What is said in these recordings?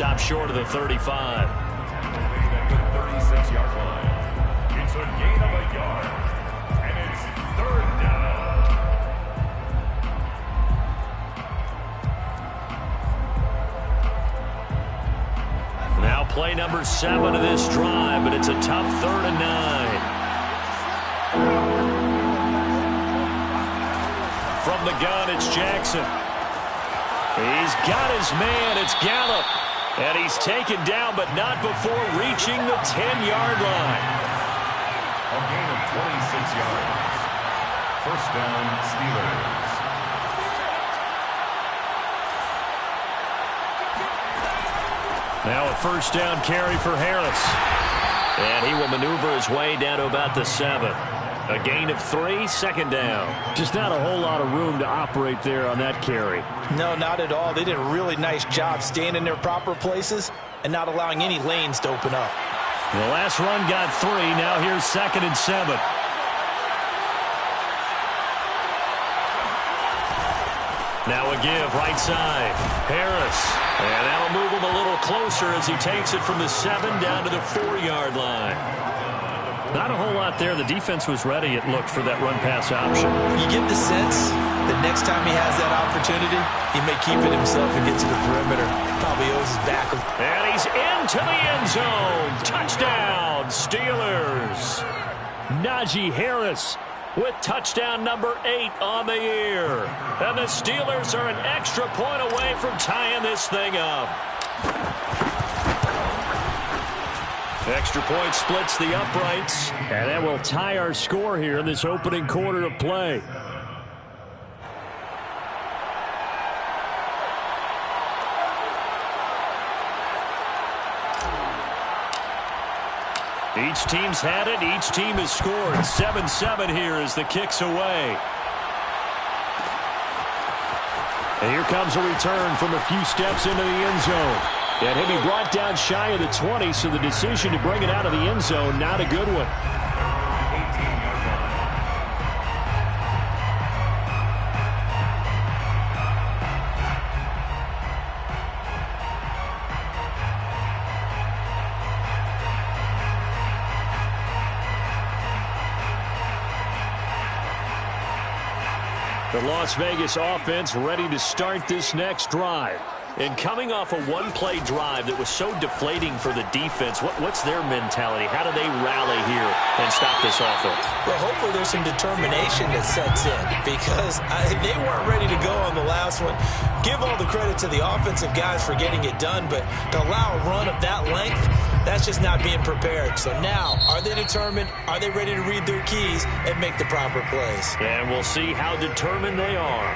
stopped short of the 35. At the 36-yard line. It's a gain of a yard. And it's third down. Now play number 7 of this drive, but it's a tough 3rd and 9. From the gun, it's Jackson. He's got his man. It's Gallup. And he's taken down, but not before reaching the 10-yard line. A gain of 26 yards. First down, Steelers. Now a first down carry for Harris. And he will maneuver his way down to about the 7. A gain of 3, second down. Just not a whole lot of room to operate there on that carry. No, not at all. They did a really nice job staying in their proper places and not allowing any lanes to open up. The last run got 3. Now here's 2nd and 7. Now a give, right side. Harris. And that'll move him a little closer as he takes it from the 7 down to the 4-yard line. Not a whole lot there. The defense was ready, it looked, for that run-pass option. You get the sense that next time he has that opportunity, he may keep it himself and get to the perimeter. Probably owes his back. And he's into the end zone. Touchdown, Steelers. Najee Harris with touchdown number 8 on the year. And the Steelers are an extra point away from tying this thing up. Extra point splits the uprights. And that will tie our score here in this opening quarter of play. Each team's had it. Each team has scored. 7-7 here as the kick's away. And here comes a return from a few steps into the end zone. And he'll be brought down shy of the 20, so the decision to bring it out of the end zone, not a good one. The Las Vegas offense ready to start this next drive. And coming off a one-play drive that was so deflating for the defense, what's their mentality? How do they rally here and stop this offense? Well, hopefully there's some determination that sets in because they weren't ready to go on the last one. Give all the credit to the offensive guys for getting it done, but to allow a run of that length, that's just not being prepared. So now, are they determined? Are they ready to read their keys and make the proper plays? And we'll see how determined they are.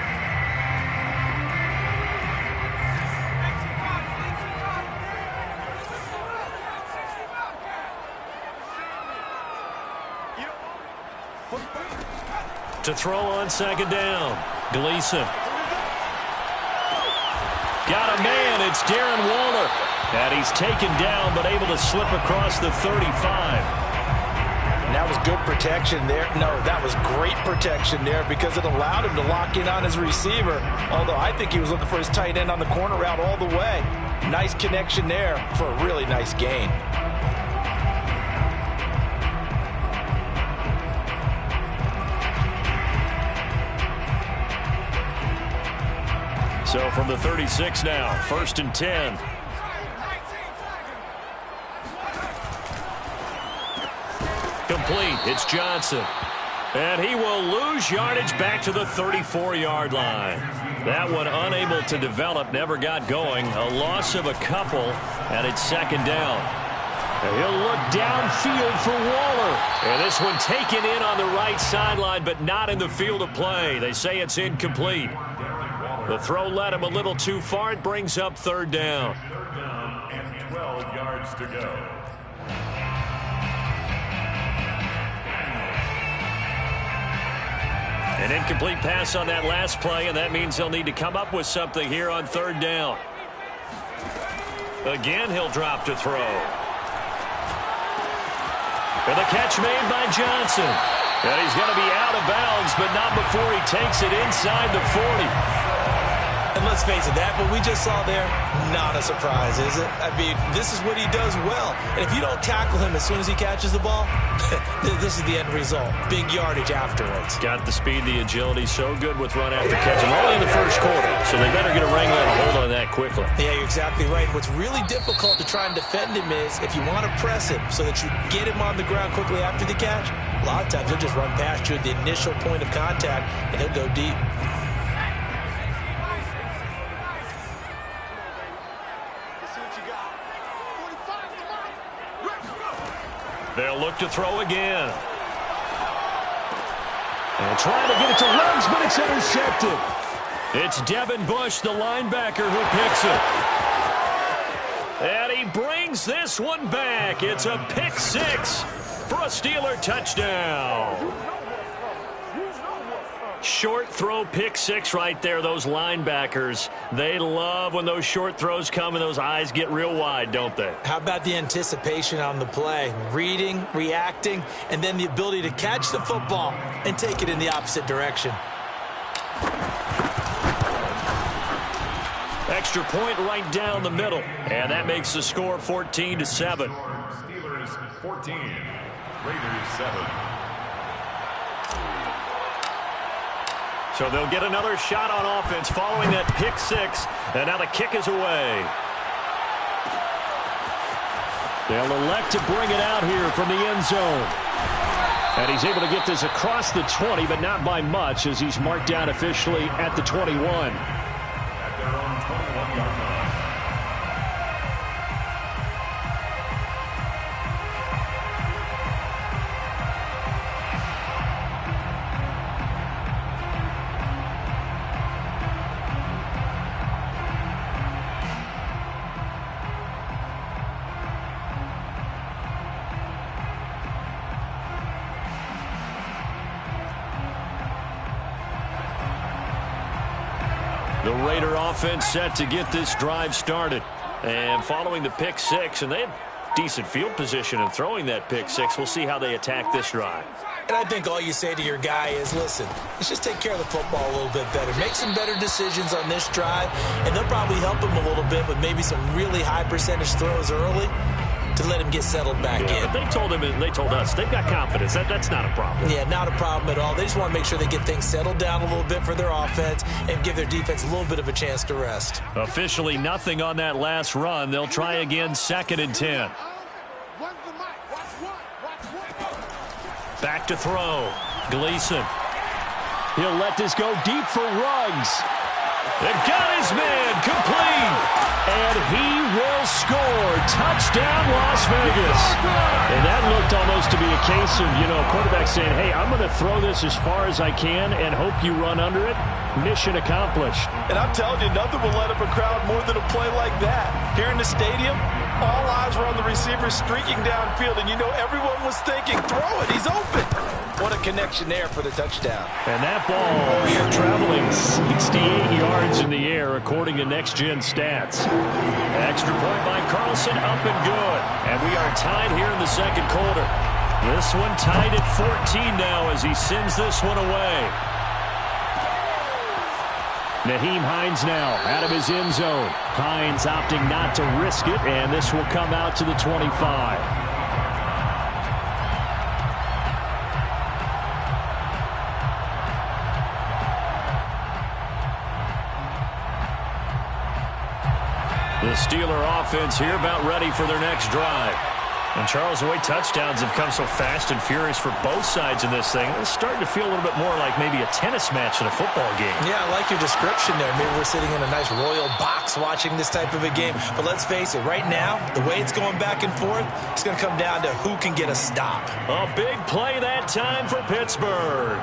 To throw on second down, Gleason. Got a man, it's Darren Waller. And he's taken down, but able to slip across the 35. And that was good protection there. No, that was great protection there because it allowed him to lock in on his receiver. Although I think he was looking for his tight end on the corner route all the way. Nice connection there for a really nice gain. So from the 36 now, 1st and 10. Complete. It's Johnson. And he will lose yardage back to the 34-yard line. That one unable to develop, never got going. A loss of a couple, and it's second down. And he'll look downfield for Waller. And this one taken in on the right sideline, but not in the field of play. They say it's incomplete. The throw led him a little too far. It brings up third down. Third down and 12 yards to go. An incomplete pass on that last play, and that means they'll need to come up with something here on third down. Again, he'll drop to throw. And the catch made by Johnson. And he's going to be out of bounds, but not before he takes it inside the 40. And let's face it, that what we just saw there, not a surprise, is it? I mean, this is what he does well. And if you don't tackle him as soon as he catches the ball, this is the end result. Big yardage afterwards. Got the speed, the agility, so good with run after catch. And only in the first quarter, so they better get a wrangle and a hold on that quickly. Yeah, you're exactly right. What's really difficult to try and defend him is if you want to press him so that you get him on the ground quickly after the catch, a lot of times he'll just run past you at the initial point of contact, and he'll go deep. They'll look to throw again. And trying to get it to Ruggs, but it's intercepted. It's Devin Bush, the linebacker, who picks it. And he brings this one back. It's a pick six for a Steeler touchdown. Short throw pick six right there. Those linebackers, they love when those short throws come and those eyes get real wide, don't they? How about the anticipation on the play? Reading, reacting, and then the ability to catch the football and take it in the opposite direction. Extra point right down the middle. And that makes the score 14-7. Steelers 14, Raiders 7. So they'll get another shot on offense following that pick six. And now the kick is away. They'll elect to bring it out here from the end zone. And he's able to get this across the 20, but not by much, as he's marked down officially at the 21. At their own 21-yard line. The Raider offense set to get this drive started. And following the pick six, and they had decent field position in throwing that pick six. We'll see how they attack this drive. And I think all you say to your guy is, listen, let's just take care of the football a little bit better. Make some better decisions on this drive, and they'll probably help him a little bit with maybe some really high percentage throws early to let him get settled back in. But they told him, and they told us, they've got confidence. That's not a problem. Yeah, not a problem at all. They just want to make sure they get things settled down a little bit for their offense and give their defense a little bit of a chance to rest. Officially nothing on that last run. They'll try again, 2nd and 10. Back to throw. Gleason. He'll let this go deep for Ruggs. And got his man complete. And he will score. Touchdown, Las Vegas. And that looked almost to be a case of, quarterback saying, hey, I'm going to throw this as far as I can and hope you run under it. Mission accomplished. And I'm telling you, nothing will let up a crowd more than a play like that. Here in the stadium, all eyes were on the receiver streaking downfield, and everyone was thinking, throw it, he's open. What a connection there for the touchdown. And that ball traveling 68 yards in the air, according to Next Gen Stats. Extra point by Carlson, up and good. And we are tied here in the second quarter. This one tied at 14 now as he sends this one away. Nyheim Hines now out of his end zone. Hines opting not to risk it, and this will come out to the 25. The Steeler offense here about ready for their next drive. And Charles, the way touchdowns have come so fast and furious for both sides in this thing, it's starting to feel a little bit more like maybe a tennis match in a football game. Yeah, I like your description there. Maybe we're sitting in a nice royal box watching this type of a game. But let's face it, right now, the way it's going back and forth, it's going to come down to who can get a stop. A big play that time for Pittsburgh.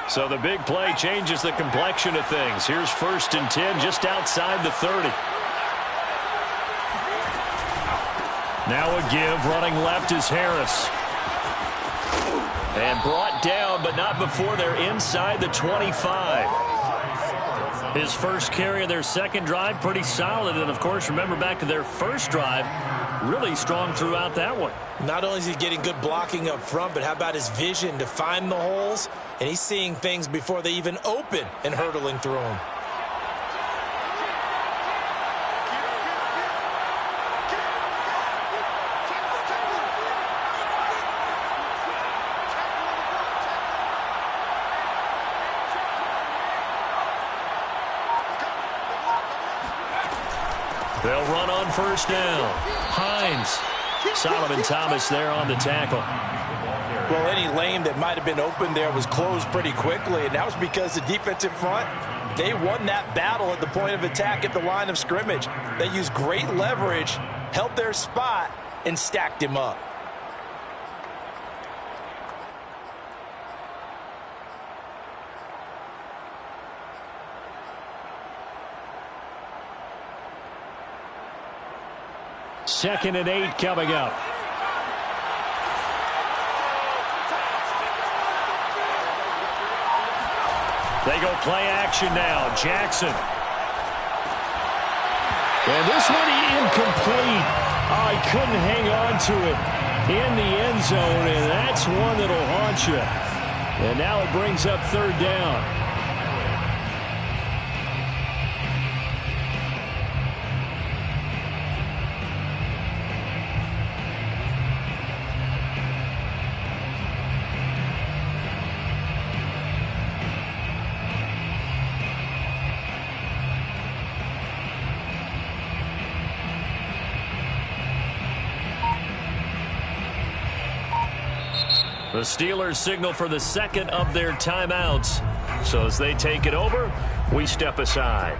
So the big play changes the complexion of things. Here's 1st and 10 just outside the 30. Now a give. Running left is Harris. And brought down, but not before they're inside the 25. His first carry of their second drive, pretty solid. And, of course, remember back to their first drive, really strong throughout that one. Not only is he getting good blocking up front, but how about his vision to find the holes? And he's seeing things before they even open and hurdling through them. They'll run on first down. Hines. Solomon Thomas there on the tackle. Well, any lane that might have been open there was closed pretty quickly, and that was because the defensive front, they won that battle at the point of attack at the line of scrimmage. They used great leverage, held their spot, and stacked him up. Second and 8 coming up. They go play action now. Jackson. And this one incomplete. Oh, he couldn't hang on to it in the end zone, and that's one that'll haunt you. And now it brings up third down. The Steelers signal for the second of their timeouts. So as they take it over, we step aside.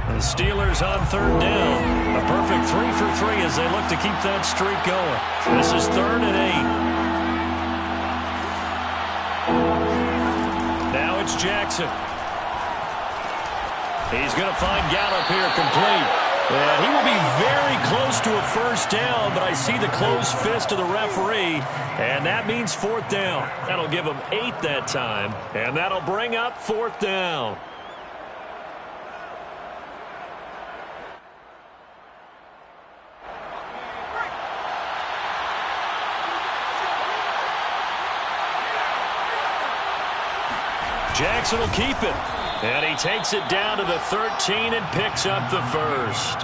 The Steelers on third down. A perfect 3 for 3 as they look to keep that streak going. This is 3rd and 8. Now it's Jackson. He's going to find Gallup here complete. And he will be very close to a first down, but I see the closed fist of the referee, and that means 4th down. That'll give him 8 that time, and that'll bring up 4th down. Jackson will keep it. And he takes it down to the 13 and picks up the first.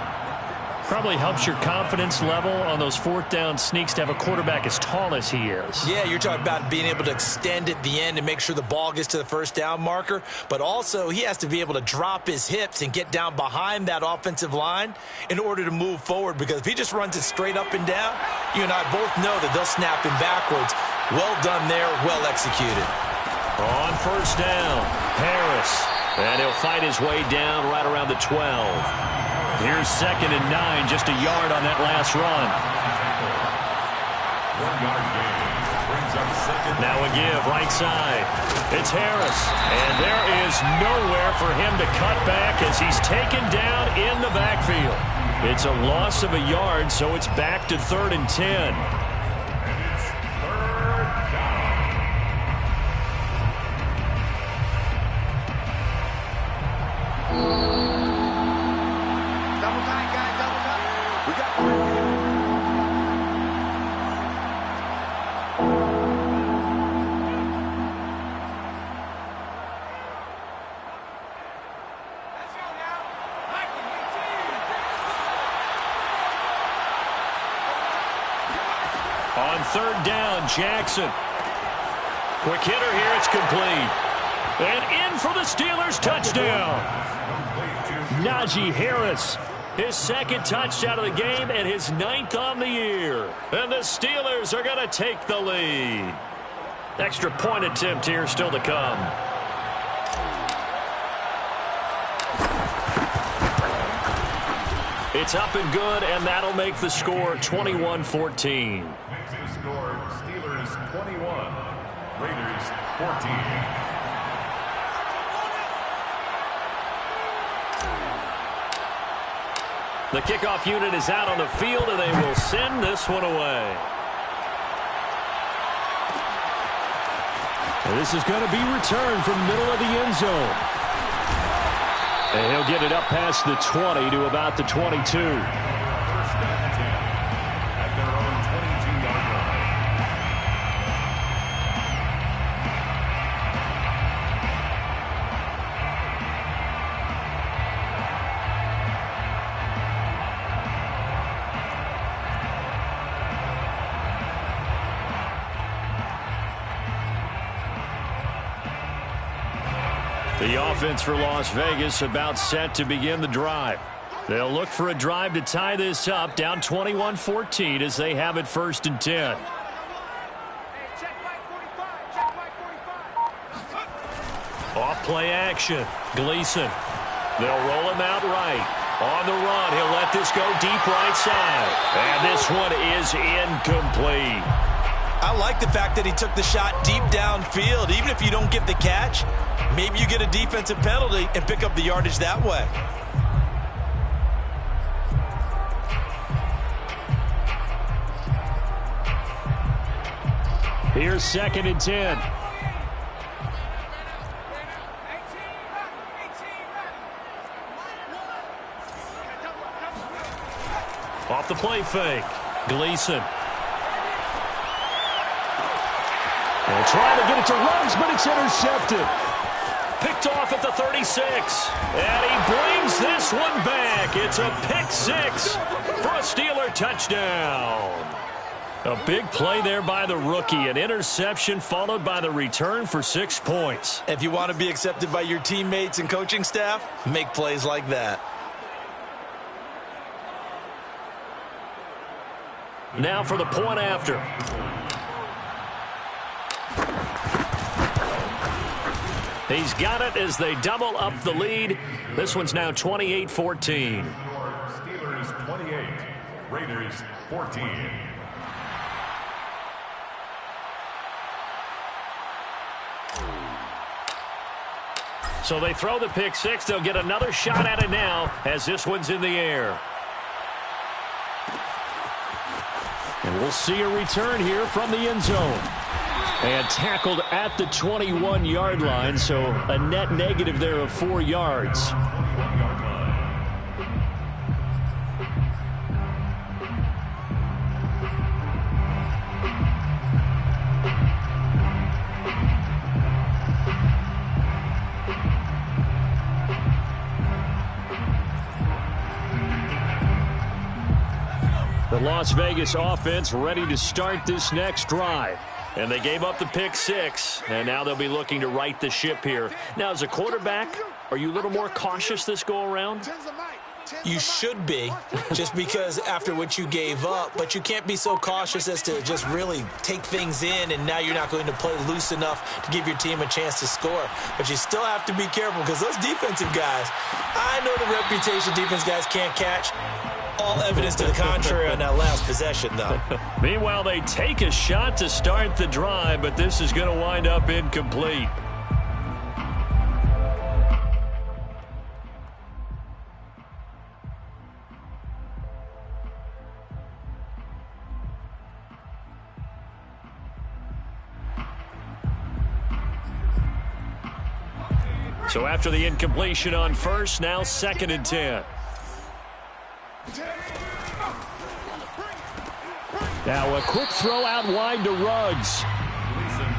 Probably helps your confidence level on those 4th down sneaks to have a quarterback as tall as he is. Yeah, you're talking about being able to extend at the end and make sure the ball gets to the first down marker. But also, he has to be able to drop his hips and get down behind that offensive line in order to move forward. Because if he just runs it straight up and down, you and I both know that they'll snap him backwards. Well done there, well executed. On first down, Harris. And he'll fight his way down right around the 12. Here's 2nd and 9, just a yard on that last run. 1-yard gain brings up 2nd. Now a give, right side. It's Harris. And there is nowhere for him to cut back as he's taken down in the backfield. It's a loss of a yard, so it's back to 3rd and 10. On 3rd down, Jackson. Quick hitter here, it's complete. And in for the Steelers touchdown. Najee Harris. His 2nd touchdown of the game and his 9th on the year. And the Steelers are going to take the lead. Extra point attempt here still to come. It's up and good, and that'll make the score 21-14. Makes the score Steelers 21, Raiders 14. The kickoff unit is out on the field, and they will send this one away. And this is going to be returned from the middle of the end zone. And he'll get it up past the 20 to about the 22. First down and 10 at their own 22-yard line. The offense for Las Vegas about set to begin the drive. They'll look for a drive to tie this up, down 21-14 as they have it 1st and 10. Off play action. Gleason. They'll roll him out right. On the run, he'll let this go deep right side. And this one is incomplete. I like the fact that he took the shot deep downfield. Even if you don't get the catch, maybe you get a defensive penalty and pick up the yardage that way. Here's 2nd and 10. Off the play fake. Gleason. And trying to get it to Ruggs, but it's intercepted. Picked off at the 36. And he brings this one back. It's a pick six for a Steeler touchdown. A big play there by the rookie. An interception followed by the return for 6 points. If you want to be accepted by your teammates and coaching staff, make plays like that. Now for the point after. He's got it as they double up the lead. This one's now 28-14. Steelers 28, Raiders 14. So they throw the pick six. They'll get another shot at it now as this one's in the air. And we'll see a return here from the end zone. And tackled at the 21-yard line, so a net negative there of 4 yards. The Las Vegas offense ready to start this next drive. And they gave up the pick six, and now they'll be looking to right the ship here. Now, as a quarterback, are you a little more cautious this go-around? You should be, just because after what you gave up, but you can't be so cautious as to just really take things in, and now you're not going to play loose enough to give your team a chance to score. But you still have to be careful because those defensive guys, I know the reputation defense guys can't catch. All evidence to the contrary on that last possession, though. Meanwhile, they take a shot to start the drive, but this is going to wind up incomplete. So after the incompletion on first, now 2nd and 10. Now a quick throw out wide to Ruggs.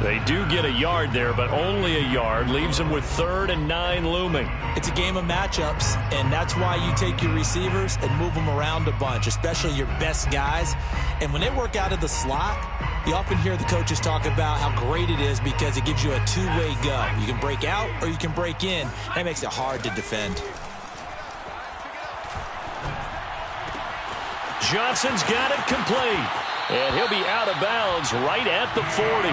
They do get a yard there, but only a yard. Leaves them with 3rd and 9 looming. It's a game of matchups, and that's why you take your receivers and move them around a bunch, especially your best guys. And when they work out of the slot, you often hear the coaches talk about how great it is because it gives you a two-way go. You can break out or you can break in. That makes it hard to defend. Johnson's got it complete. And he'll be out of bounds right at the 40.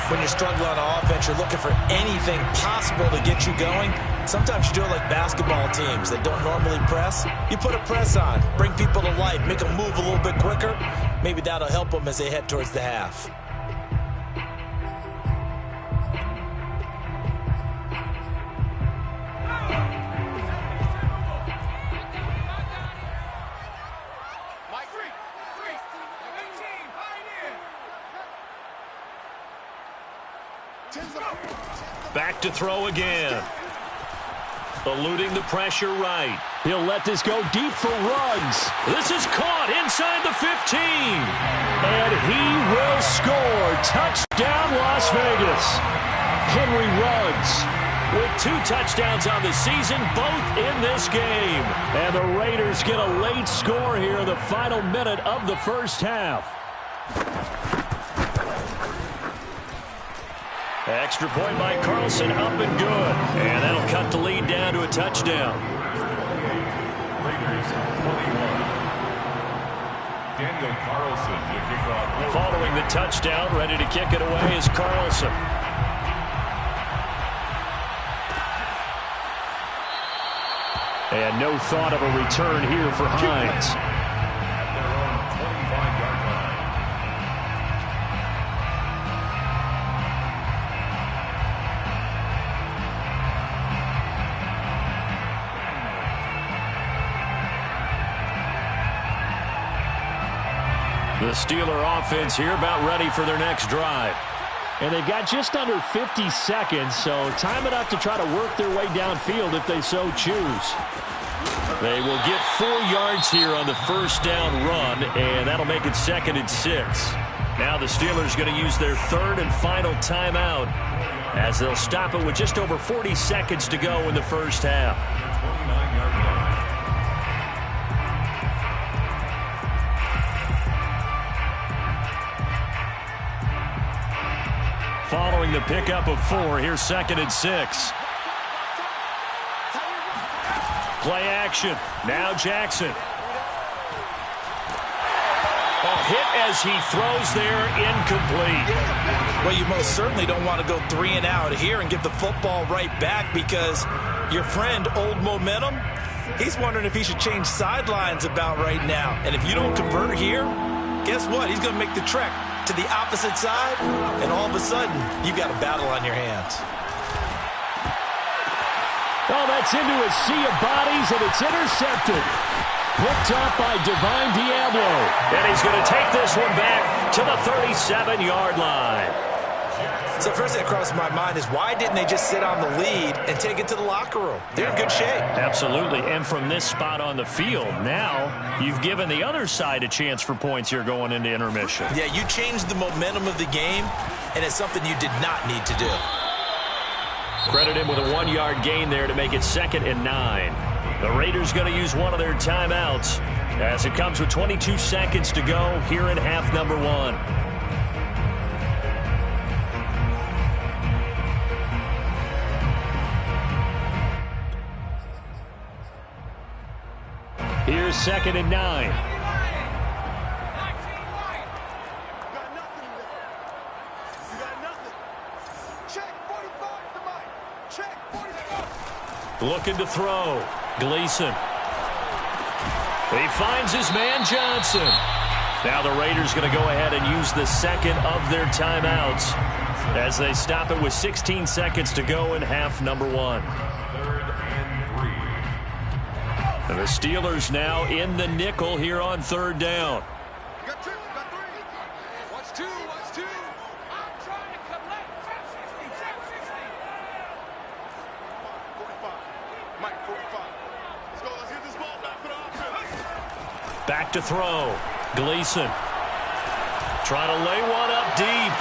When you're struggling on offense, you're looking for anything possible to get you going. Sometimes you do it like basketball teams that don't normally press. You put a press on, bring people to life, make them move a little bit quicker. Maybe that'll help them as they head towards the half. Back to throw again. eluding the pressure right. He'll let this go deep for Ruggs. This is caught inside the 15. And he will score. Touchdown, Las Vegas. Henry Ruggs with 2 touchdowns on the season, both in this game. And the Raiders get a late score here in the final minute of the first half. Extra point by Carlson, up and good. And that'll cut the lead down to a touchdown. Raiders 21. Daniel Carlson to kick off. Following the touchdown, ready to kick it away is Carlson. And no thought of a return here for Hines. At their own 25-yard line. The Steeler offense here about ready for their next drive. And they've got just under 50 seconds, so time enough to try to work their way downfield if they so choose. They will get 4 yards here on the first down run, and that'll make it 2nd and 6. Now the Steelers going to use their 3rd and final timeout as they'll stop it with just over 40 seconds to go in the first half. 29-yard line. Following the pickup of 4, here's 2nd and 6. Play action. Now Jackson. A hit as he throws there, incomplete. Well, you most certainly don't want to go 3 and out here and give the football right back, because your friend, Old Momentum, he's wondering if he should change sidelines about right now. And if you don't convert here, guess what? He's going to make the trek to the opposite side, and all of a sudden, you've got a battle on your hands. Oh, that's into a sea of bodies, and it's intercepted. Picked up by Divine Diablo. And he's going to take this one back to the 37-yard line. So first thing that crossed my mind is, why didn't they just sit on the lead and take it to the locker room? They're in good shape. Absolutely. And from this spot on the field, now you've given the other side a chance for points here going into intermission. Yeah, you changed the momentum of the game, and it's something you did not need to do. Credit him with a 1-yard gain there to make it 2nd and 9. The Raiders going to use one of their timeouts as it comes with 22 seconds to go here in half number 1. Here's 2nd and 9. Looking to throw. Gleason. He finds his man Johnson. Now the Raiders going to go ahead and use the second of their timeouts as they stop it with 16 seconds to go in half number 1. 3rd and 3. And the Steelers now in the nickel here on 3rd down. Got 2, got 3. Watch 2, watch 2. I'm trying to collect. 60. 45. Mike, 45. Let's go. Let's get this ball back for the offense. Back to throw. Gleason. Trying to lay one up deep.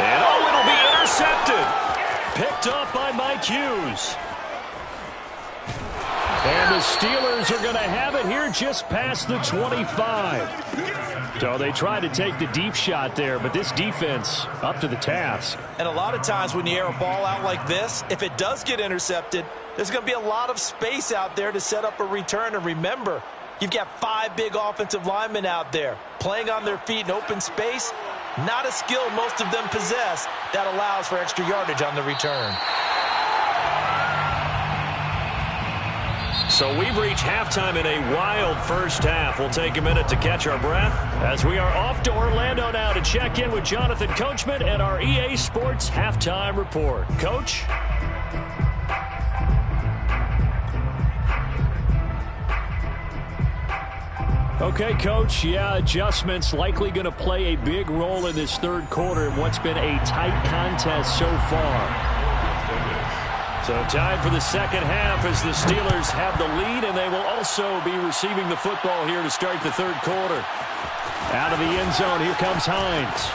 And oh, it'll be intercepted. Picked up by Mike Hughes. And the Steelers are going to have it here just past the 25. So they tried to take the deep shot there, but this defense up to the task. And a lot of times when you air a ball out like this, if it does get intercepted, there's going to be a lot of space out there to set up a return. And remember, you've got 5 big offensive linemen out there playing on their feet in open space. Not a skill most of them possess that allows for extra yardage on the return. So we've reached halftime in a wild first half. We'll take a minute to catch our breath as we are off to Orlando now to check in with Jonathan Coachman and our EA Sports Halftime Report. Coach? Okay, Coach, yeah, adjustments likely going to play a big role in this third quarter in what's been a tight contest so far. So tied for the second half as the Steelers have the lead, and they will also be receiving the football here to start the third quarter. Out of the end zone, here comes Hines.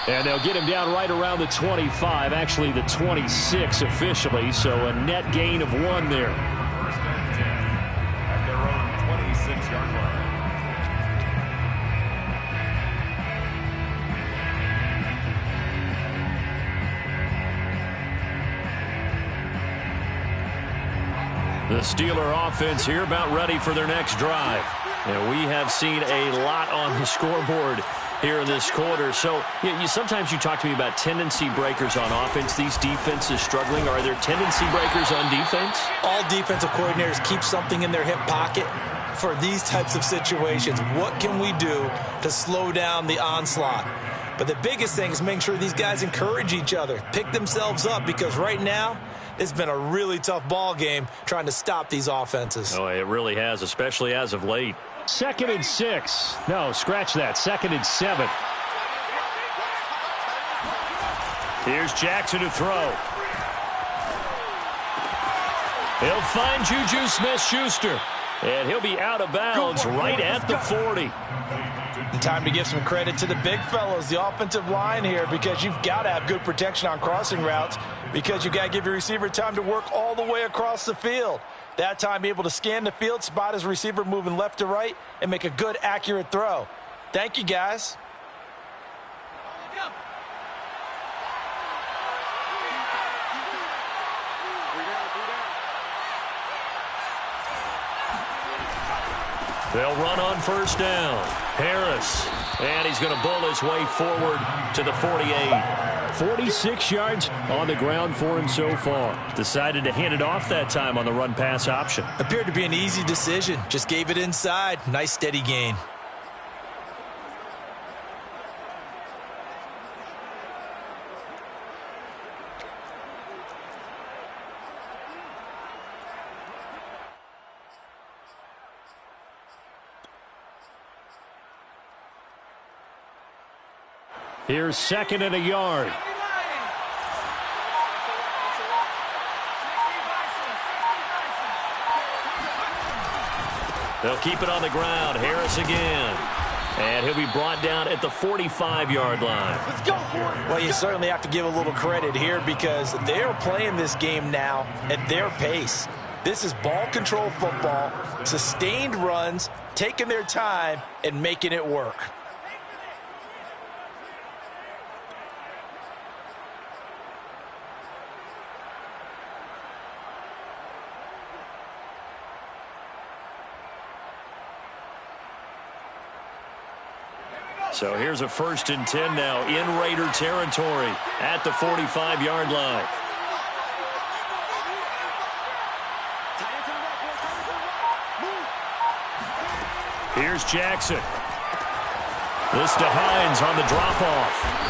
And they'll get him down right around the 25, actually the 26 officially, so a net gain of 1 there. First and 10 at their own 26-yard line. The Steeler offense here about ready for their next drive. And we have seen a lot on the scoreboard here in this quarter. So sometimes you talk to me about tendency breakers on offense. These defenses struggling. Are there tendency breakers on defense? All defensive coordinators keep something in their hip pocket for these types of situations. What can we do to slow down the onslaught? But the biggest thing is making sure these guys encourage each other, pick themselves up, because right now it's been a really tough ball game trying to stop these offenses. Oh, it really has, especially as of late. 2nd and 6. No, scratch that. 2nd and 7. Here's Jackson to throw. He'll find Juju Smith-Schuster. And he'll be out of bounds right at the 40. And time to give some credit to the big fellows, the offensive line here, because you've got to have good protection on crossing routes, because you've got to give your receiver time to work all the way across the field. That time, be able to scan the field, spot his receiver moving left to right, and make a good, accurate throw. Thank you, guys. They'll run on first down. Harris. And he's going to bull his way forward to the 48. 46 yards on the ground for him so far. Decided to hand it off that time on the run-pass option. Appeared to be an easy decision. Just gave it inside. Nice steady gain. Here's 2nd and a yard. They'll keep it on the ground. Harris again. And he'll be brought down at the 45-yard line. Let's go, boy. Well, you certainly have to give a little credit here, because they're playing this game now at their pace. This is ball control football, sustained runs, taking their time and making it work. So here's a 1st and 10 now in Raider territory at the 45-yard line. Here's Jackson. This to Hines on the drop-off.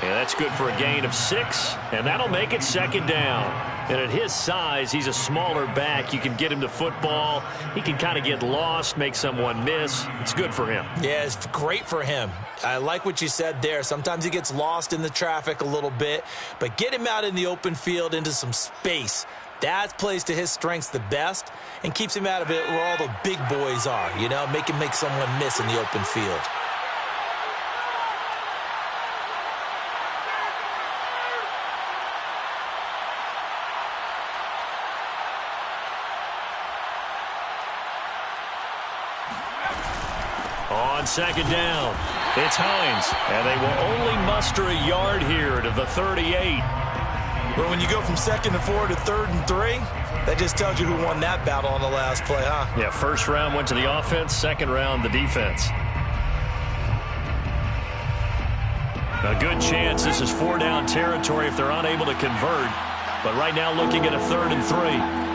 And that's good for a gain of 6, and that'll make it 2nd down. And at his size, he's a smaller back. You can get him to football. He can kind of get lost, make someone miss. It's good for him. Yeah, it's great for him. I like what you said there. Sometimes he gets lost in the traffic a little bit, but get him out in the open field into some space. That plays to his strengths the best and keeps him out of it where all the big boys are, you know, make him make someone miss in the open field. On 2nd down, it's Hines, and they will only muster a yard here to the 38. But when you go from 2nd and 4 to 3rd and 3, that just tells you who won that battle on the last play, huh? Yeah, 1st round went to the offense, 2nd round the defense. A good chance this is 4-down territory if they're unable to convert. But right now looking at a 3rd and 3.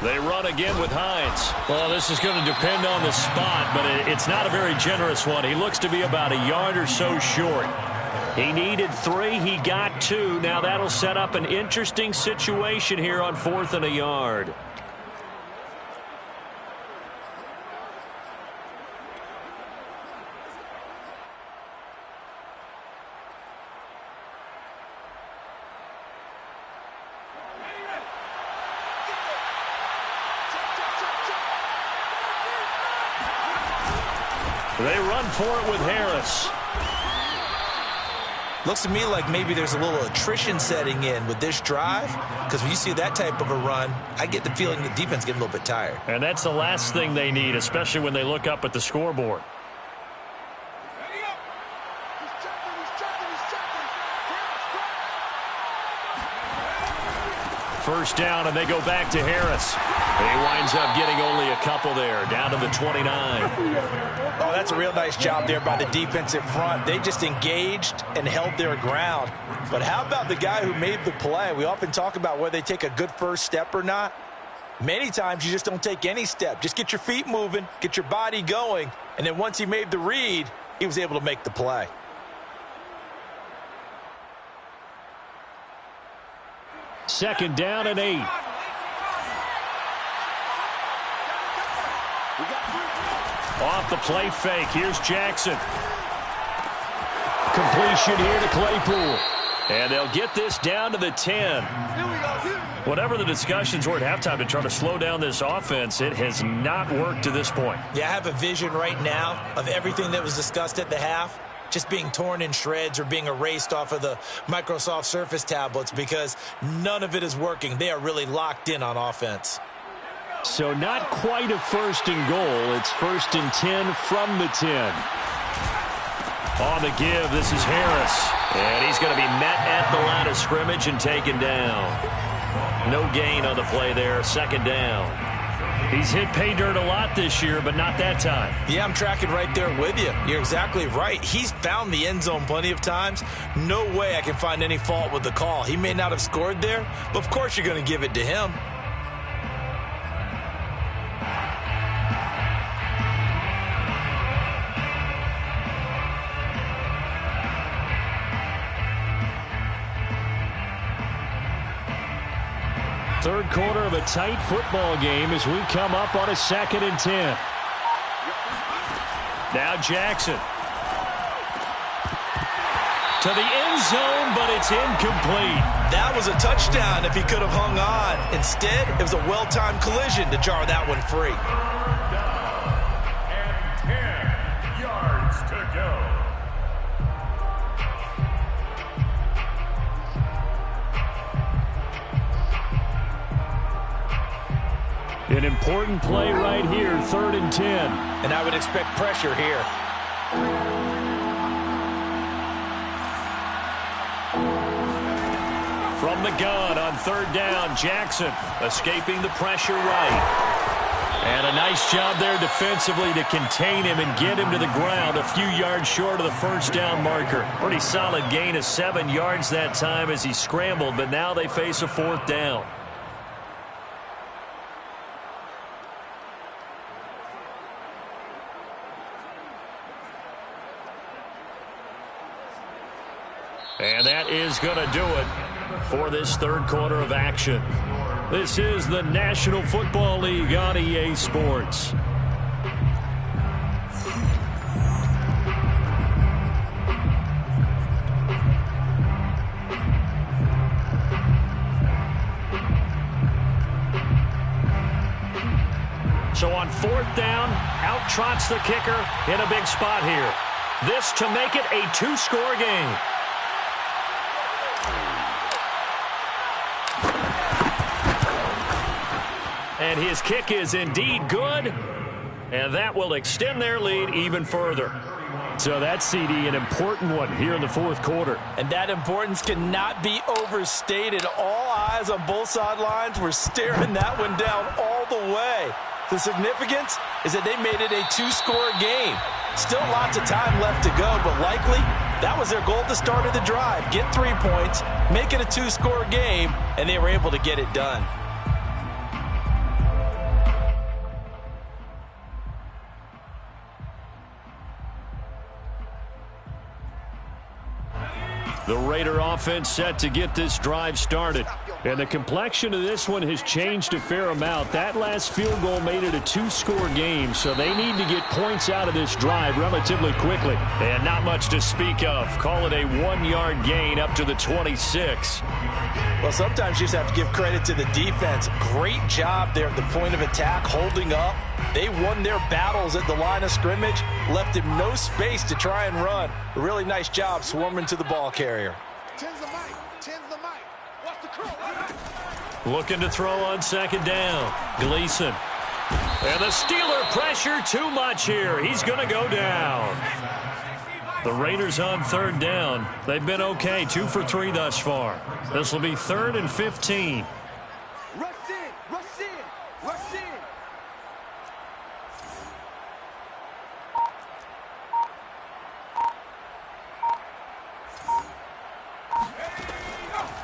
They run again with Hines. Well, this is going to depend on the spot, but it's not a very generous one. He looks to be about a yard or so short. He needed 3. He got 2. Now that'll set up an interesting situation here on 4th and a yard. They run for it with Harris. Looks to me like maybe there's a little attrition setting in with this drive, because when you see that type of a run, I get the feeling the defense getting a little bit tired. And that's the last thing they need, especially when they look up at the scoreboard. First down, and they go back to Harris. He winds up getting only a couple there, down to the 29. Oh, that's a real nice job there by the defensive front. They just engaged and held their ground. But how about the guy who made the play? We often talk about whether they take a good first step or not. Many times you just don't take any step. Just get your feet moving, get your body going, and then once he made the read, he was able to make the play. Second down and 8. Off the play fake. Here's Jackson. Completion here to Claypool. And they'll get this down to the 10. Whatever the discussions were at halftime to try to slow down this offense, it has not worked to this point. Yeah, I have a vision right now of everything that was discussed at the half just being torn in shreds or being erased off of the Microsoft Surface tablets, because none of it is working. They are really locked in on offense. So not quite a 1st and goal. It's 1st and 10 from the 10. On the give, this is Harris. And he's going to be met at the line of scrimmage and taken down. No gain on the play there. 2nd down. He's hit pay dirt a lot this year, but not that time. Yeah, I'm tracking right there with you. You're exactly right. He's found the end zone plenty of times. No way I can find any fault with the call. He may not have scored there, but of course you're going to give it to him. Third quarter of a tight football game as we come up on a 2nd and 10. Now Jackson. To the end zone, but it's incomplete. That was a touchdown if he could have hung on. Instead, it was a well-timed collision to jar that one free. And 10 yards to go. An important play right here, 3rd and 10. And I would expect pressure here. From the gun on 3rd down, Jackson escaping the pressure right. And a nice job there defensively to contain him and get him to the ground a few yards short of the 1st down marker. Pretty solid gain of 7 yards that time as he scrambled, but now they face a 4th down. And that is going to do it for this third quarter of action. This is the National Football League on EA Sports. So on 4th down, out trots the kicker in a big spot here. This to make it a 2-score game. And his kick is indeed good, and that will extend their lead even further. So that's, CD, an important one here in the 4th quarter. And that importance cannot be overstated. All eyes on both sidelines were staring that one down all the way. The significance is that they made it a 2-score game. Still lots of time left to go, but likely that was their goal at the start of the drive. Get 3 points, make it a 2-score game, and they were able to get it done. The Raider offense set to get this drive started. And the complexion of this one has changed a fair amount. That last field goal made it a two-score game, so they need to get points out of this drive relatively quickly. And not much to speak of. Call it a 1-yard gain up to the 26. Well, sometimes you just have to give credit to the defense. Great job there at the point of attack, holding up. They won their battles at the line of scrimmage, left him no space to try and run. A really nice job swarming to the ball carrier. Tens the mic. Tens the mic. What's the crew? Looking to throw on second down. Gleason. And the Steeler pressure too much here. He's going to go down. The Raiders on third down. They've been okay, 2 for 3 thus far. This will be 3rd and 15. Rush in. Rush in. Rush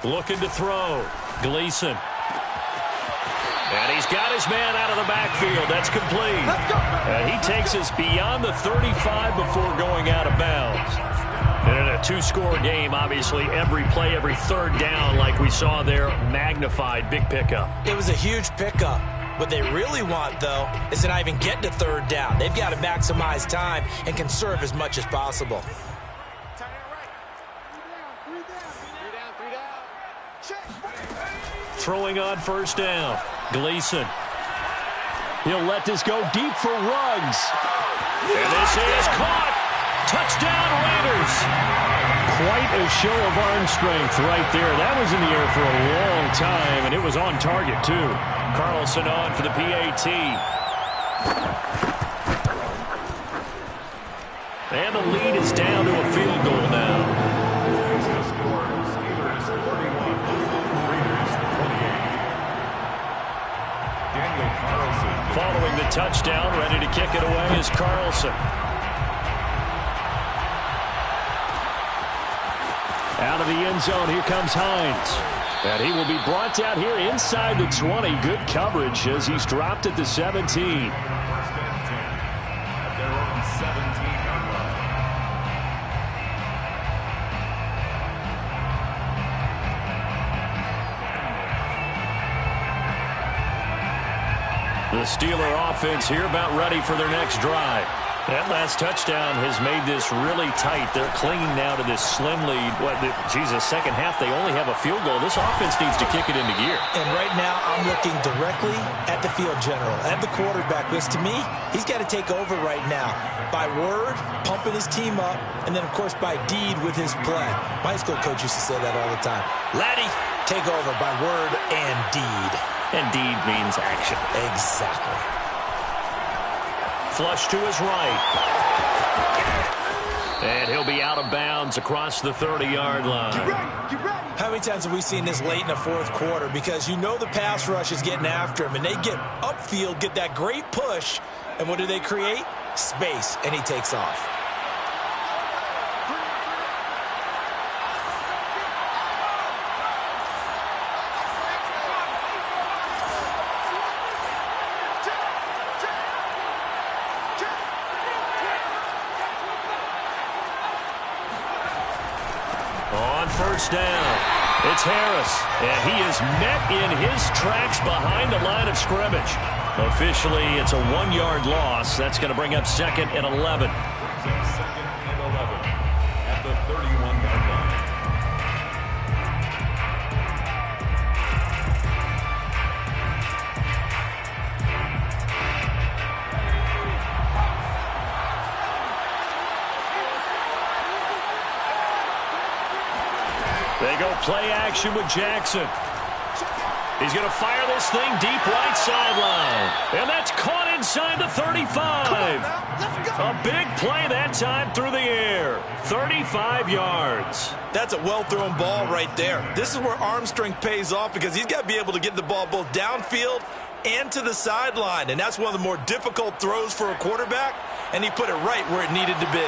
in. Looking to throw. Gleason. And he's got his man out of the backfield. That's complete. And he takes us beyond the 35 before going out of bounds. And in a two-score game, obviously, every play, every third down, like we saw there, magnified. Big pickup. It was a huge pickup. What they really want, though, is to not even get to third down. They've got to maximize time and conserve as much as possible. Turn it right. 3 down. 3 down. Check. Throwing on first down. Gleason. He'll let this go deep for Ruggs. And this is caught. Touchdown, Raiders. Quite a show of arm strength right there. That was in the air for a long time, and it was on target, too. Carlson on for the PAT. And the lead is down to a field goal now. Steelers 31, Raiders 28. Daniel Carlson. Following the touchdown, ready to kick it away is Carlson. Out of the end zone, here comes Hines. And he will be brought down here inside the 20. Good coverage as he's dropped at the 17. First and 10 at their own 17-yard line. The Steeler offense here about ready for their next drive. That last touchdown has made this really tight. They're clinging now to this slim lead. Second half, they only have a field goal. This offense needs to kick it into gear. And right now, I'm looking directly at the field general, at the quarterback, because to me, he's got to take over right now. By word, pumping his team up, and then, of course, by deed with his play. My high school coach used to say that all the time. Laddie, take over by word and deed. And deed means action. Exactly. Flush to his right. And he'll be out of bounds across the 30-yard line. Get ready. Get ready. How many times have we seen this late in the fourth quarter? Because you know the pass rush is getting after him, and they get upfield, get that great push, and what do they create? Space, and he takes off. First down. It's Harris, and he is met in his tracks behind the line of scrimmage. Officially, it's a 1-yard loss. That's going to bring up 2nd and 11. Brings up 2nd and 11 at the 31-yard line. They go play action with Jackson. He's going to fire this thing deep right sideline. And that's caught inside the 35. A big play that time through the air. 35 yards. That's a well-thrown ball right there. This is where arm strength pays off because he's got to be able to get the ball both downfield and to the sideline. And that's one of the more difficult throws for a quarterback. And he put it right where it needed to be.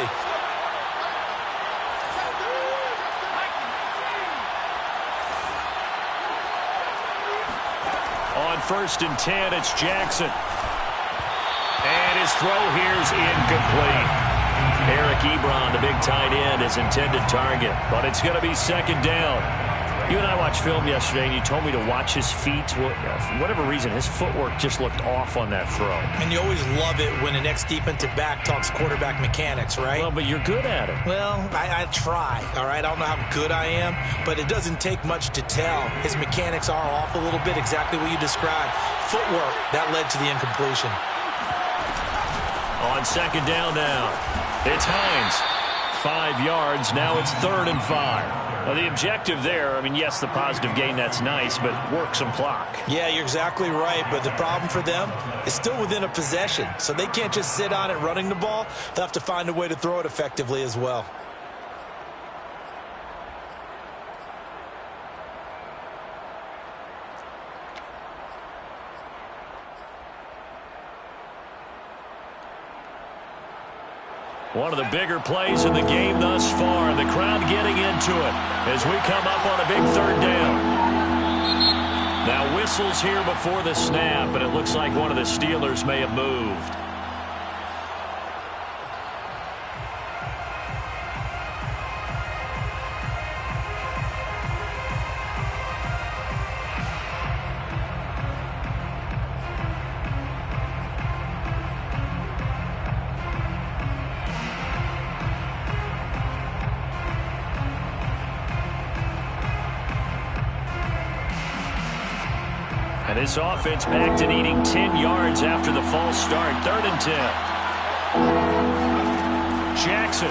On 1st and 10, it's Jackson. And his throw here's incomplete. Eric Ebron, the big tight end, is intended target, but it's going to be second down. You and I watched film yesterday, and you told me to watch his feet. For whatever reason, his footwork just looked off on that throw. And you always love it when an ex-defensive back talks quarterback mechanics, right? Well, but you're good at it. Well, I try, all right? I don't know how good I am, but it doesn't take much to tell. His mechanics are off a little bit, exactly what you described. Footwork, that led to the incompletion. On second down now, it's Hines. 5 yards, now it's 3rd and 5. Now, the objective there, I mean, yes, the positive gain, that's nice, but work some clock. Yeah, you're exactly right, but the problem for them is still within a possession, so they can't just sit on it running the ball. They'll have to find a way to throw it effectively as well. One of the bigger plays in the game thus far. The crowd getting into it as we come up on a big 3rd down. Now whistles here before the snap, and it looks like one of the Steelers may have moved. And this offense back to needing 10 yards after the false start. 3rd and 10. Jackson.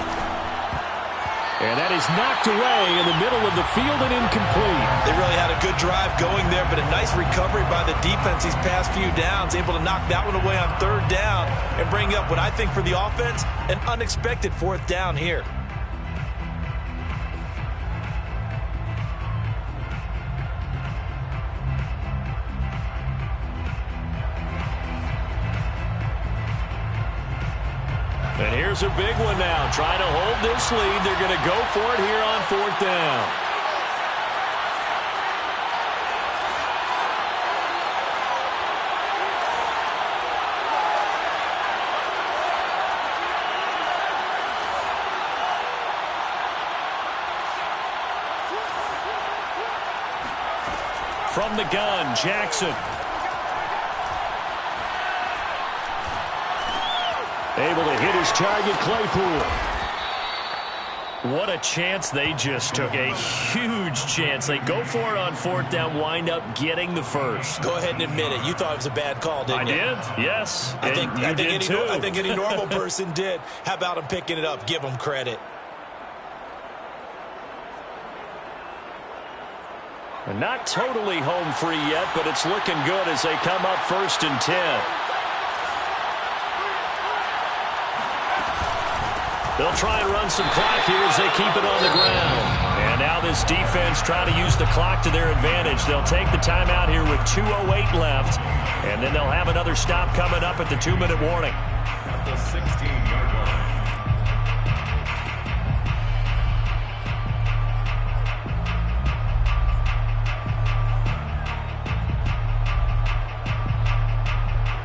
And that is knocked away in the middle of the field and incomplete. They really had a good drive going there, but a nice recovery by the defense these past few downs, able to knock that one away on 3rd down and bring up what I think for the offense, an unexpected 4th down here. And here's a big one now. Trying to hold this lead. They're going to go for it here on 4th down. From the gun, Jackson. Able to hit his target, Claypool. What a chance they just took. A huge chance. They go for it on 4th down, wind up getting the first. Go ahead and admit it. You thought it was a bad call, didn't you? I did, yes. I think any normal person did. How about him picking it up? Give him credit. And not totally home free yet, but it's looking good as they come up 1st and 10. They'll try and run some clock here as they keep it on the ground. And now this defense trying to use the clock to their advantage. They'll take the timeout here with 2:08 left. And then they'll have another stop coming up at the 2-minute warning. At the 16-yard line.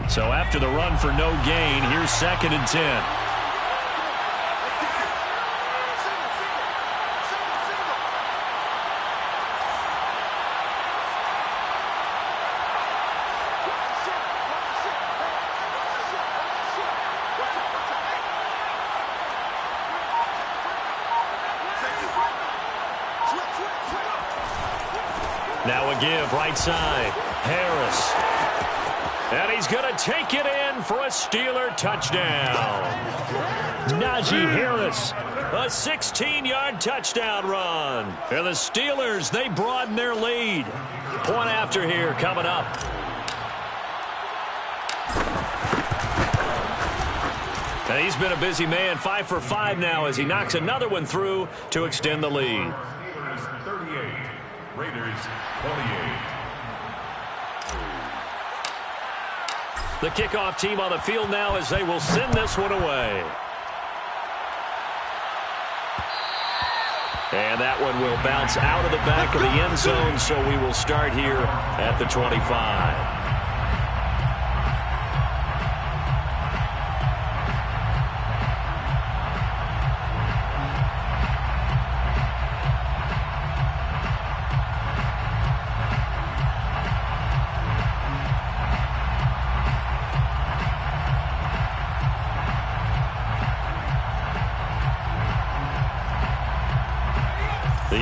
So after the run for no gain, here's 2nd and 10. Now a give, right side. Harris. And he's going to take it in for a Steeler touchdown. Najee Harris, a 16-yard touchdown run. And the Steelers, they broaden their lead. Point after here coming up. And he's been a busy man, 5 for 5 now as he knocks another one through to extend the lead. Steelers 38, Raiders 28. The kickoff team on the field now as they will send this one away. And that one will bounce out of the back of the end zone, so we will start here at the 25.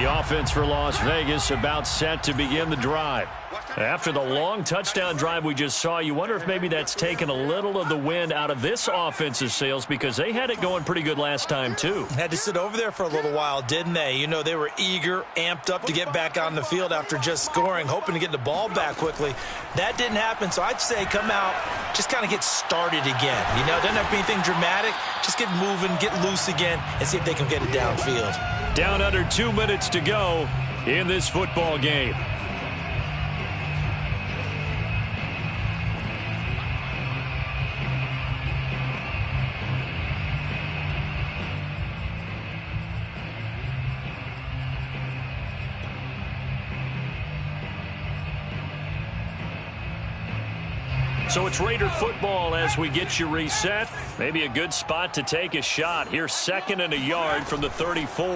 The offense for Las Vegas about set to begin the drive. After the long touchdown drive we just saw, you wonder if maybe that's taken a little of the wind out of this offense's sails because they had it going pretty good last time too. Had to sit over there for a little while, didn't they? You know, they were eager, amped up to get back on the field after just scoring, hoping to get the ball back quickly. That didn't happen, so I'd say come out, just kind of get started again. You know, doesn't have to be anything dramatic. Just get moving, get loose again, and see if they can get it downfield. Down under 2 minutes to go in this football game. So it's Raider football as we get you reset. Maybe a good spot to take a shot. Here's 2nd and a yard from the 34.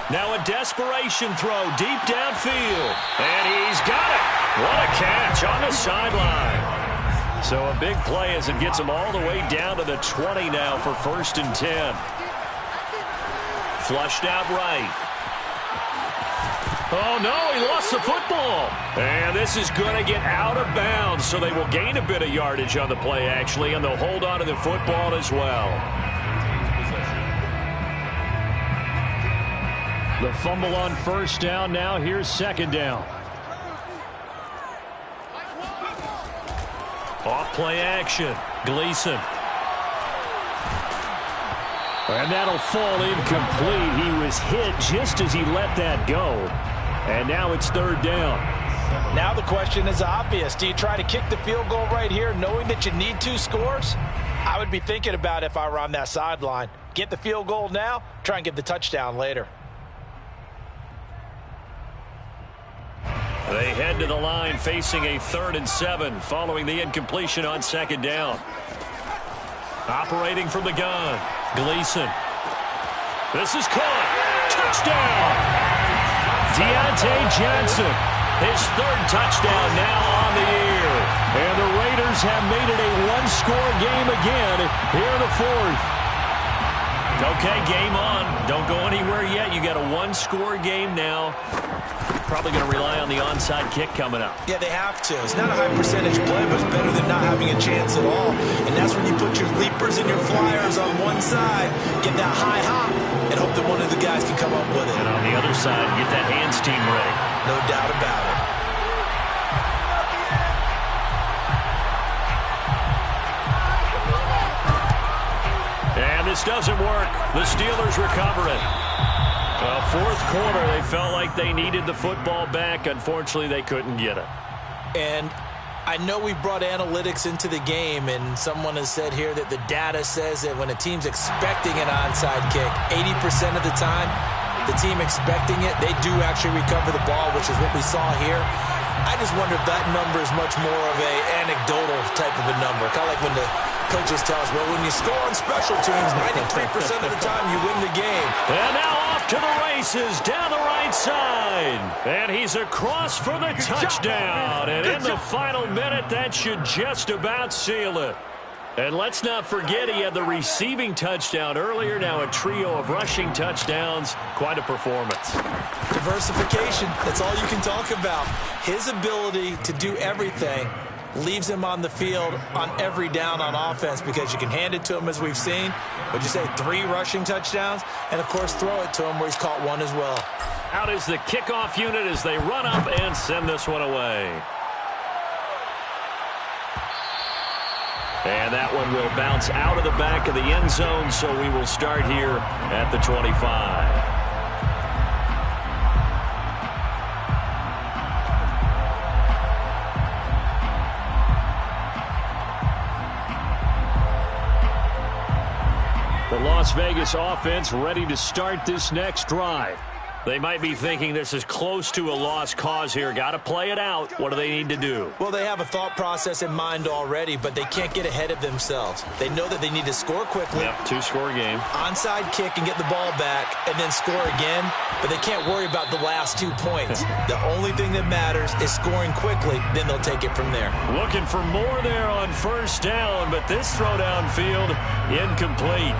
Now a desperation throw deep downfield. And he's got it. What a catch on the sideline. So a big play as it gets him all the way down to the 20 now for 1st and 10. Flushed out right. Oh, no, he lost the football. And this is going to get out of bounds, so they will gain a bit of yardage on the play, actually, and they'll hold on to the football as well. The fumble on 1st down. Now here's 2nd down. Off play action. Gleason. And that'll fall incomplete. He was hit just as he let that go. And now it's 3rd down. Now the question is obvious. Do you try to kick the field goal right here knowing that you need 2 scores? I would be thinking about it if I were on that sideline. Get the field goal now, try and get the touchdown later. They head to the line facing a 3rd and 7 following the incompletion on 2nd down. Operating from the gun, Gleason. This is caught. Touchdown! Deontay Johnson, his 3rd touchdown now on the year. And the Raiders have made it a 1-score game again here in the 4th. Okay, game on. Don't go anywhere yet. You got a 1-score game now. Probably going to rely on the onside kick coming up. Yeah, they have to. It's not a high percentage play, but it's better than not having a chance at all. And that's when you put your leapers and your flyers on one side, get that high hop, and hope that one of the guys can come up with it. And on the other side, get that hands team ready. No doubt about it. And this doesn't work. The Steelers recover it. 4th quarter, they felt like they needed the football back. Unfortunately, they couldn't get it. And I know we brought analytics into the game, and someone has said here that the data says that when a team's expecting an onside kick, 80% of the time, the team expecting it, they do actually recover the ball, which is what we saw here. I just wonder if that number is much more of a anecdotal type of a number. Kind of like when the coaches tell us, well, when you score on special teams, 93% of the time you win the game. And now off to the races down the right side. And he's across for the touchdown. And in the final minute, that should just about seal it. And let's not forget he had the receiving touchdown earlier. Now a trio of rushing touchdowns. Quite a performance. Diversification. That's all you can talk about. His ability to do everything leaves him on the field on every down on offense because you can hand it to him as we've seen. Would you say 3 rushing touchdowns? And, of course, throw it to him where he's caught 1 as well. Out is the kickoff unit as they run up and send this one away. And that one will bounce out of the back of the end zone, so we will start here at the 25. The Las Vegas offense ready to start this next drive. They might be thinking this is close to a lost cause here. Got to play it out. What do they need to do? Well, they have a thought process in mind already, but they can't get ahead of themselves. They know that they need to score quickly. Yep, 2-score game. Onside kick and get the ball back and then score again, but they can't worry about the last 2 points. The only thing that matters is scoring quickly, then they'll take it from there. Looking for more there on 1st down, but this throw downfield incomplete.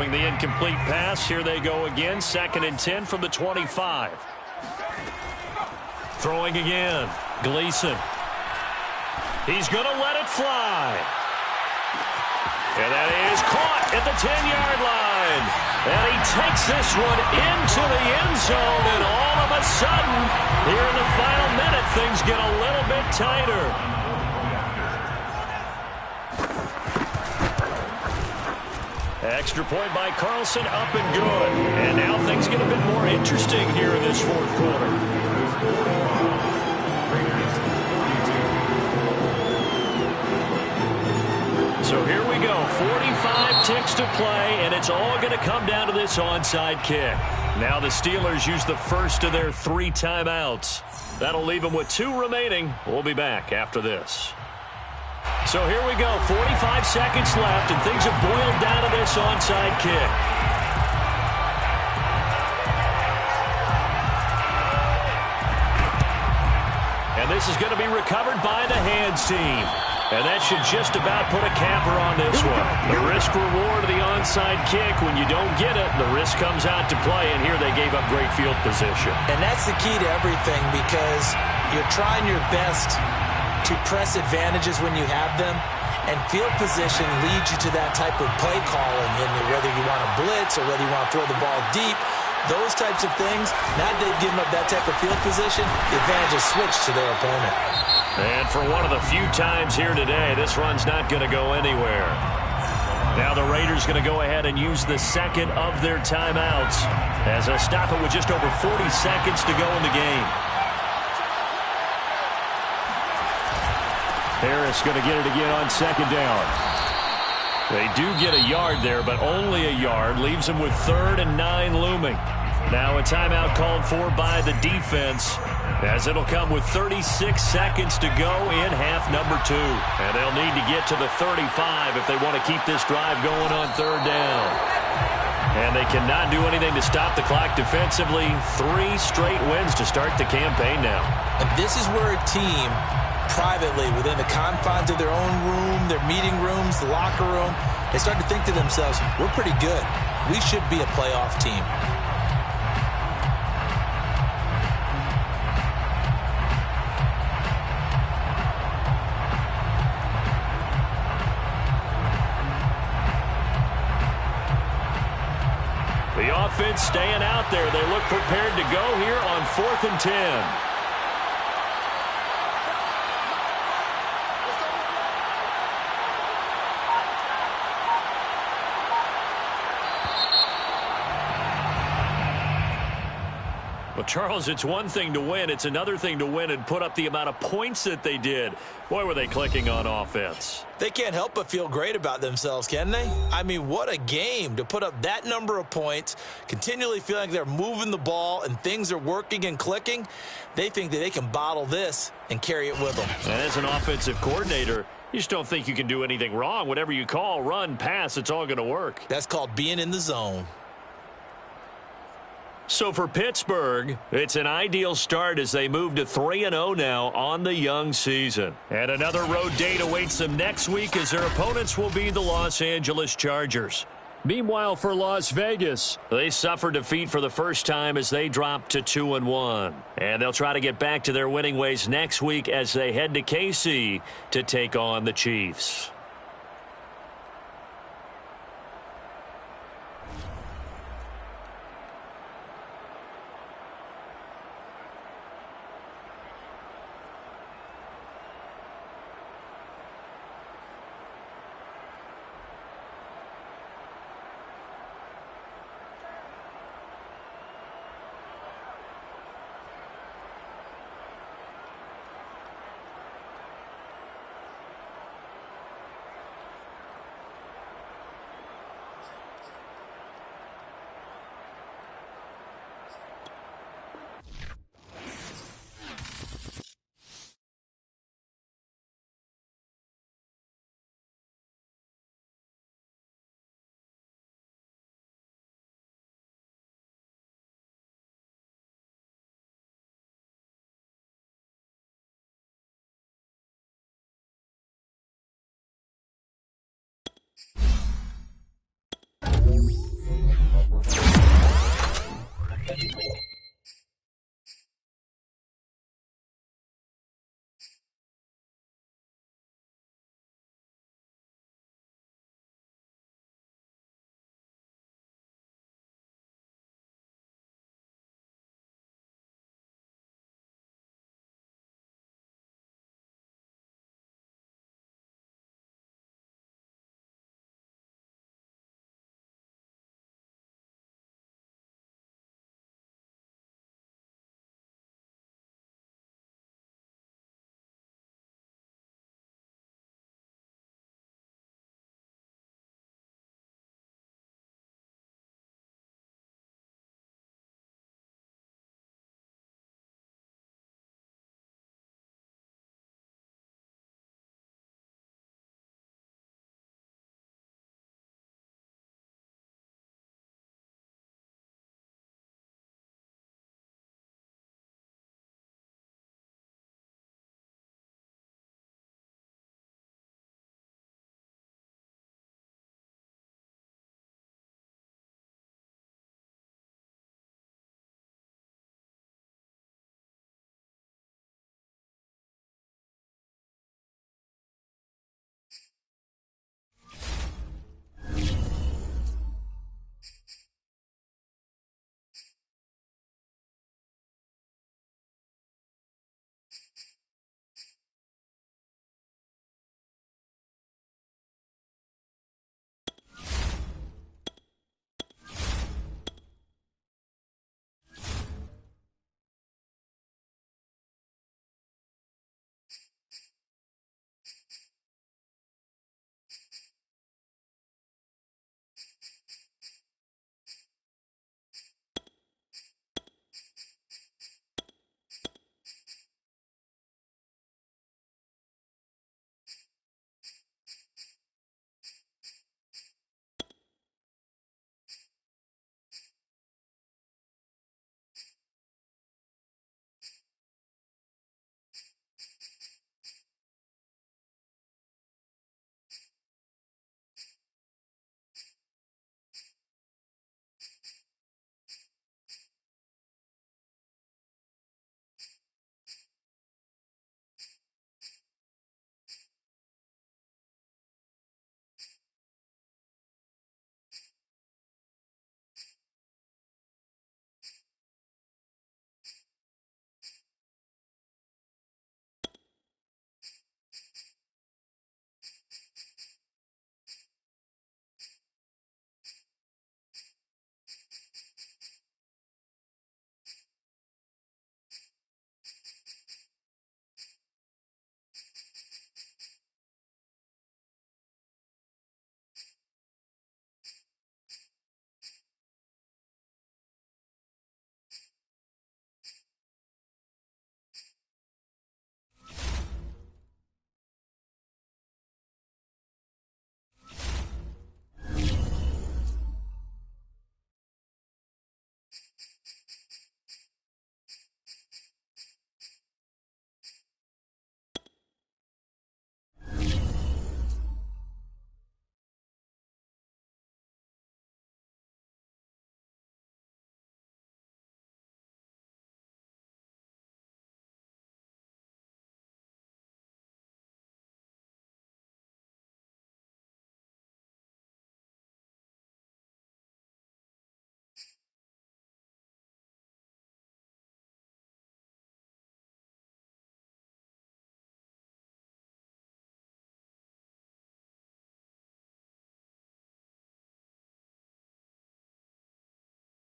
throwing the incomplete pass. Here they go again. 2nd and 10 from the 25. Throwing again. Gleason. He's going to let it fly. And that is caught at the 10-yard line. And he takes this one into the end zone. And all of a sudden, here in the final minute, things get a little bit tighter. Extra point by Carlson, up and good. And now things get a bit more interesting here in this 4th quarter. So here we go, 45 ticks to play, and it's all going to come down to this onside kick. Now the Steelers use the first of their 3 timeouts. That'll leave them with 2 remaining. We'll be back after this. So here we go, 45 seconds left, and things have boiled down to this onside kick. And this is going to be recovered by the hands team. And that should just about put a capper on this one. The risk-reward of the onside kick, when you don't get it, the risk comes out to play, and here they gave up great field position. And that's the key to everything, because you're trying your best to press advantages when you have them, and field position leads you to that type of play calling, and whether you want to blitz or whether you want to throw the ball deep, those types of things, now they've given up that type of field position, the advantage is switched to their opponent. And for one of the few times here today, this run's not going to go anywhere. Now the Raiders going to go ahead and use the second of their timeouts as they stop it with just over 40 seconds to go in the game. Harris going to get it again on 2nd down. They do get a yard there, but only a yard. Leaves them with 3rd and 9 looming. Now a timeout called for by the defense, as it'll come with 36 seconds to go in half number 2. And they'll need to get to the 35 if they want to keep this drive going on 3rd down. And they cannot do anything to stop the clock defensively. 3 straight wins to start the campaign now. And this is where a team privately, within the confines of their own room, their meeting rooms, the locker room, they start to think to themselves, we're pretty good. We should be a playoff team. The offense staying out there. They look prepared to go here on 4th and 10. Well, Charles, it's one thing to win. It's another thing to win and put up the amount of points that they did. Boy, were they clicking on offense. They can't help but feel great about themselves, can they? I mean, what a game to put up that number of points, continually feeling like they're moving the ball and things are working and clicking. They think that they can bottle this and carry it with them. And as an offensive coordinator, you just don't think you can do anything wrong. Whatever you call, run, pass, it's all going to work. That's called being in the zone. So for Pittsburgh, it's an ideal start as they move to 3-0 now on the young season. And another road date awaits them next week as their opponents will be the Los Angeles Chargers. Meanwhile, for Las Vegas, they suffered defeat for the first time as they dropped to 2-1. And they'll try to get back to their winning ways next week as they head to KC to take on the Chiefs.